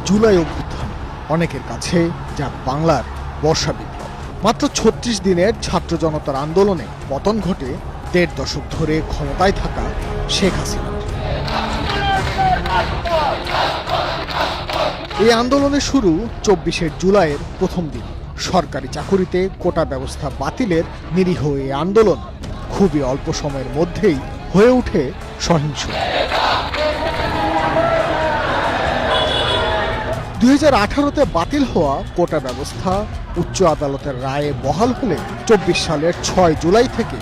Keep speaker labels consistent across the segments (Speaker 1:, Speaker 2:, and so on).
Speaker 1: জুলাই অভ্যুত্থান অনেকের কাছে যা বাংলার বর্ষা বিপ্লব। মাত্র ৩৬ দিনের ছাত্র জনতার আন্দোলনে পতন ঘটে ১.৫ দশক ধরে ক্ষমতায় থাকা শেখ হাসিনার। এই আন্দোলনের শুরু ২৪ জুলাইয়ের প্রথম দিন। সরকারি চাকুরিতে কোটা ব্যবস্থা বাতিলের নিরীহ এই আন্দোলন খুবই অল্প সময়ের মধ্যেই হয়ে ওঠে সহিংস। ২০১৮-তে বাতিল হওয়া কোটা ব্যবস্থা উচ্চ আদালতের রায়ে বহাল হলে ২৪ সালের ৬ জুলাই থেকে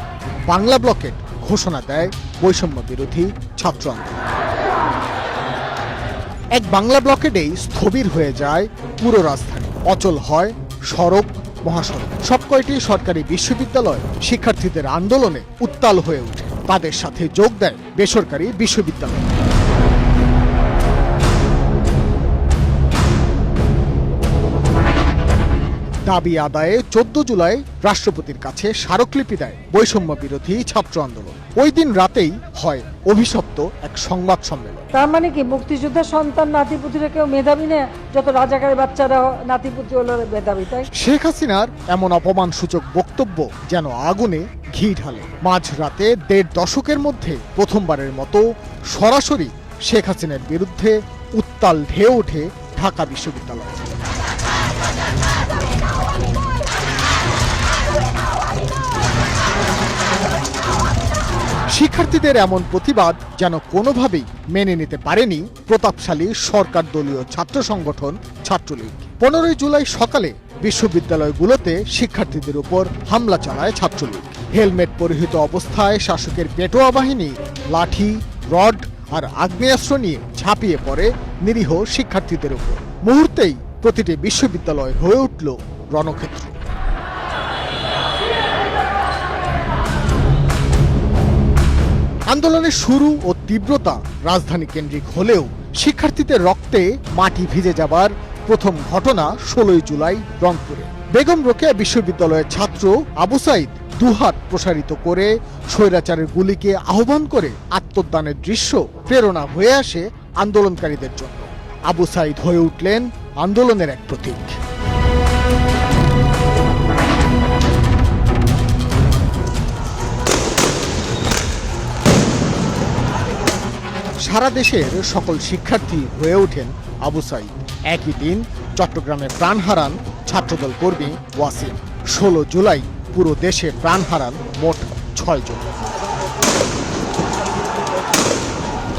Speaker 1: বাংলা ব্লকেট ঘোষণা দেয় বৈষম্য বিরোধী ছাত্র আন্দোলন। এক বাংলা ব্লকেটেই স্থবির হয়ে যায় পুরো রাজধানী, অচল হয় সড়ক মহাসড়ক। সবকয়টি সরকারি বিশ্ববিদ্যালয় শিক্ষার্থীদের আন্দোলনে উত্তাল হয়ে ওঠে। তাদের সাথে যোগ দেয় বেসরকারি বিশ্ববিদ্যালয়। দাবি আদায়ে ১৪ জুলাই রাষ্ট্রপতির কাছে স্মারকলিপি দেয় বৈষম্য বিরোধী ছাত্র আন্দোলন। ওই দিন রাতেই হয় অভিশপ্ত এক সংবাদ সম্মেলন।
Speaker 2: তার মানে কি মুক্তিযোদ্ধার সন্তান নাতিপুতিরা কেউ মেধাবী না, যত রাজাকারের বাচ্চারা নাতিপুতি হলো মেধাবী? তাই
Speaker 1: শেখ হাসিনার এমন অপমানসূচক বক্তব্য যেন আগুনে ঘি ঢালে। মাঝরাতে ১.৫ দশকের মধ্যে প্রথমবারের মতো সরাসরি শেখ হাসিনার বিরুদ্ধে উত্তাল ঢেউ ওঠে ঢাকা বিশ্ববিদ্যালয়। শিক্ষার্থীদের এমন প্রতিবাদ যেন কোনোভাবেই মেনে নিতে পারেনি প্রতাপশালী সরকার দলীয় ছাত্র সংগঠন ছাত্রলীগ। ১৫ জুলাই সকালে বিশ্ববিদ্যালয়গুলোতে শিক্ষার্থীদের উপর হামলা চালায় ছাত্রলীগ। হেলমেট পরিহিত অবস্থায় শাসকের পেটোয়া বাহিনী লাঠি, রড আর আগ্নেয়াস্ত্র নিয়ে ঝাঁপিয়ে পড়ে নিরীহ শিক্ষার্থীদের উপর। মুহূর্তেই প্রতিটি বিশ্ববিদ্যালয় হয়ে উঠল রণক্ষেত্র। আন্দোলনের শুরু ও তীব্রতা রাজধানী কেন্দ্রিক হলেও শিক্ষার্থীদের রক্তে মাটি ভিজে যাবার প্রথম ঘটনা ১৬ জুলাই রংপুরে। বেগম রোকেয়া বিশ্ববিদ্যালয়ের ছাত্র আবু সাইদ দুহাত প্রসারিত করে স্বৈরাচারের গুলিকে আহ্বান করে আত্মদানের দৃশ্য প্রেরণা হয়ে আসে আন্দোলনকারীদের জন্য। আবু সাইদ হয়ে উঠলেন আন্দোলনের এক প্রতীক। সারা দেশের সকল শিক্ষার্থী হয়ে ওঠেন আবু সাইদ। একই দিন চট্টগ্রামে প্রাণ হারান ছাত্রদল কর্মী ওয়াসিম। ১৬ জুলাই পুরো দেশে প্রাণ হারান মোট ৬ জন।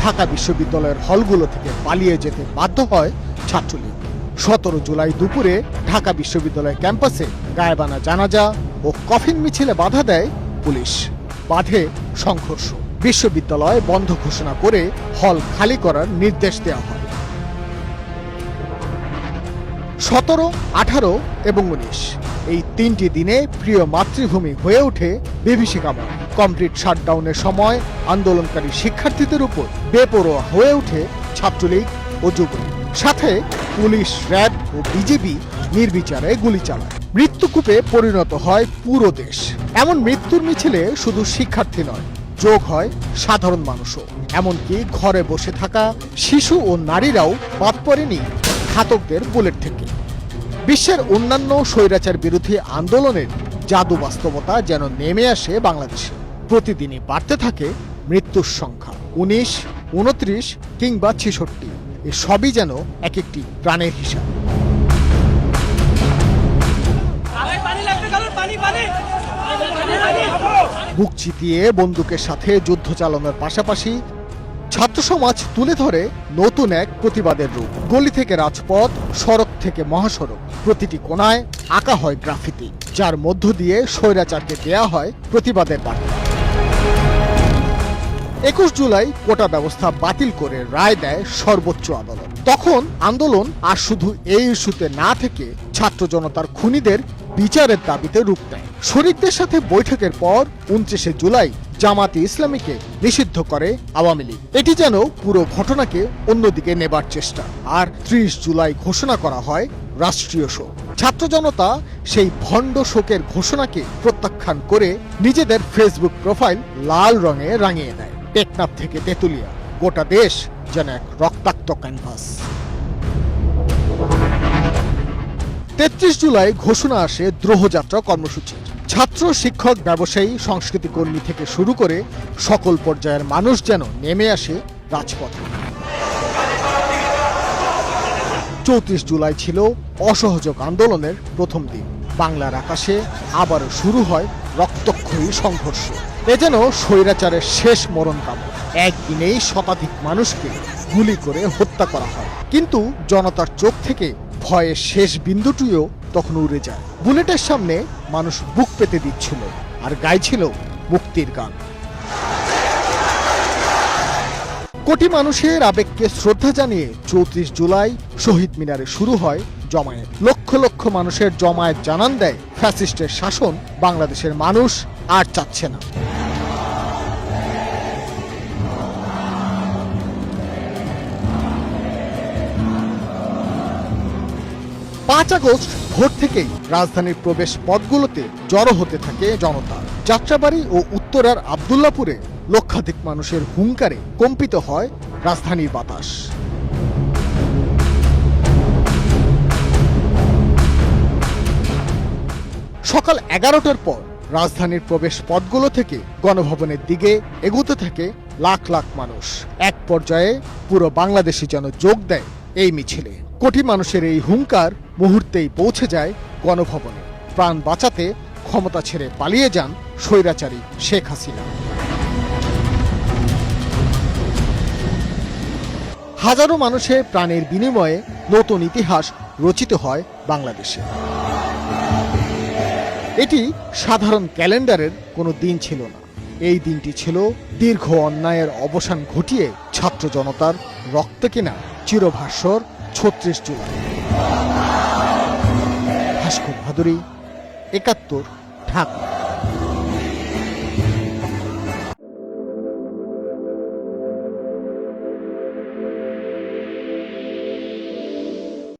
Speaker 1: ঢাকা বিশ্ববিদ্যালয়ের হলগুলো থেকে পালিয়ে যেতে বাধ্য হয় ছাত্রলীগ। ১৭ জুলাই দুপুরে ঢাকা বিশ্ববিদ্যালয় ক্যাম্পাসে গায়েবানা জানাজা ও কফিন মিছিলে বাধা দেয় পুলিশ। বাধে সংঘর্ষ। বিশ্ববিদ্যালয় বন্ধ ঘোষণা করে হল খালি করার নির্দেশ দেওয়া হয়। ১৭, ১৮ এবং ১৯ এই ৩টি দিনে প্রিয় মাতৃভূমি হয়ে ওঠে বিভীষিকাময়। কমপ্লিট শাটডাউনের সময় আন্দোলনকারী শিক্ষার্থীদের উপর বেপরোয়া হয়ে ওঠে ছাত্রলীগ ও যুবলীগ। সাথে পুলিশ, র্যাব ও বিজেপি নির্বিচারে গুলি চালায়। মৃত্যুকূপে পরিণত হয় পুরো দেশ। এমন মৃত্যুর মিছিলে শুধু শিক্ষার্থী নয়, যোগ হয় সাধারণ মানুষও। এমনকি ঘরে বসে থাকা শিশু ও নারীরাও বাদ পড়েনি ঘাতকদের বুলেট থেকে। বিশ্বের অন্যান্য স্বৈরাচার বিরোধী আন্দোলনের জাদু বাস্তবতা যেন নেমে আসে বাংলাদেশে। প্রতিদিনই বাড়তে থাকে মৃত্যুর সংখ্যা। ১৯, ২৯ কিংবা ৬৬, এ সবই যেন এক একটি প্রাণের হিসাব। বুক চিতিয়ে বন্দুকের সাথে যুদ্ধ চালানোর পাশাপাশি ছাত্র সমাজ তুলে ধরে নতুন এক প্রতিবাদের রূপ। গলি থেকে রাজপথ, সড়ক থেকে মহাসড়ক, প্রতিটি কোণায় আঁকা হয় গ্রাফিতি, যার মধ্য দিয়ে স্বৈরাচারকে দেয়া হয় প্রতিবাদের বার্তা। 21 জুলাই কোটা ব্যবস্থা বাতিল করে রায় দেয় সর্বোচ্চ আদালত। তখন আন্দোলন আর শুধু এই ইস্যুতে না থেকে ছাত্র জনতার খুনিদের বিচারের দাবিতে রূপ নেয়। শরিকদের সাথে বৈঠকের পর 29 জুলাই জামাতে ইসলামীকে নিষিদ্ধ করে আওয়ামী লীগ। এটি যেন পুরো ঘটনাকে অন্যদিকে নেবার চেষ্টা। আর 30 জুলাই ঘোষণা করা হয় রাষ্ট্রীয় শোক। ছাত্র জনতা সেই ভণ্ড শোকের ঘোষণাকে প্রত্যাখ্যান করে নিজেদের ফেসবুক প্রোফাইল লাল রঙে রাঙিয়ে দেয়। টেকনাফ থেকে তেতুলিয়া গোটা দেশ যেন এক রক্তাক্ত ক্যানভাস। 33 জুলাই ঘোষণা আসে দ্রোহযাত্রা কর্মসূচির। ছাত্র, শিক্ষক, ব্যবসায়ী, সংস্কৃতি কর্মী থেকে শুরু করে সকল পর্যায়ের মানুষ যেন নেমে আসে রাজপথে। 34 জুলাই ছিল অসহযোগ আন্দোলনের প্রথম দিন। বাংলার আকাশে আবারও শুরু হয় রক্তক্ষয়ী সংঘর্ষ। এ যেন স্বৈরাচারের শেষ মরণ কামনা। একদিনেই শতাধিক মানুষকে গুলি করে হত্যা করা হয়। কিন্তু জনতার চোখ থেকে ভয়ের শেষ বিন্দুটিও তখন উড়ে যায়। বুলেটের সামনে মানুষ বুক পেতে দিচ্ছিল আর গাইছিল মুক্তির গান। কোটি মানুষের আবেগকে শ্রদ্ধা জানিয়ে 34 জুলাই শহীদ মিনারে শুরু হয় জমায়েত। লক্ষ লক্ষ মানুষের জমায়েত জানান দেয় ফ্যাসিস্টের শাসন বাংলাদেশের মানুষ আর চাচ্ছে না। 5 আগস্ট ভোর থেকেই রাজধানীর প্রবেশ পথগুলোতে জড়ো হতে থাকে জনতা। যাত্রাবাড়ী ও উত্তরার আব্দুল্লাপুরে লক্ষাধিক মানুষের হুঙ্কারে কম্পিত হয় রাজধানীর বাতাস। সকাল 11টার পর রাজধানীর প্রবেশ পথগুলো থেকে গণভবনের দিকে এগোতে থাকে লাখ লাখ মানুষ। এক পর্যায়ে পুরো বাংলাদেশই যেন যোগ দেয় এই মিছিলে। কোটি মানুষের এই হুঙ্কার মুহূর্তেই পৌঁছে যায় গণভবনে। প্রাণ বাঁচাতে ক্ষমতা ছেড়ে পালিয়ে যান স্বৈরাচারী শেখ হাসিনা। হাজারো মানুষের প্রাণের বিনিময়ে নতুন ইতিহাস রচিত হয় বাংলাদেশে। এটি সাধারণ ক্যালেন্ডারের কোনো দিন ছিল না। এই দিনটি ছিল দীর্ঘ অন্যায়ের অবসান ঘটিয়ে ছাত্র জনতার রক্তে কিনা চিরভাস্বর 36 জুলাই। ভাস্কর ভাদুরী, 71, ঢাকা।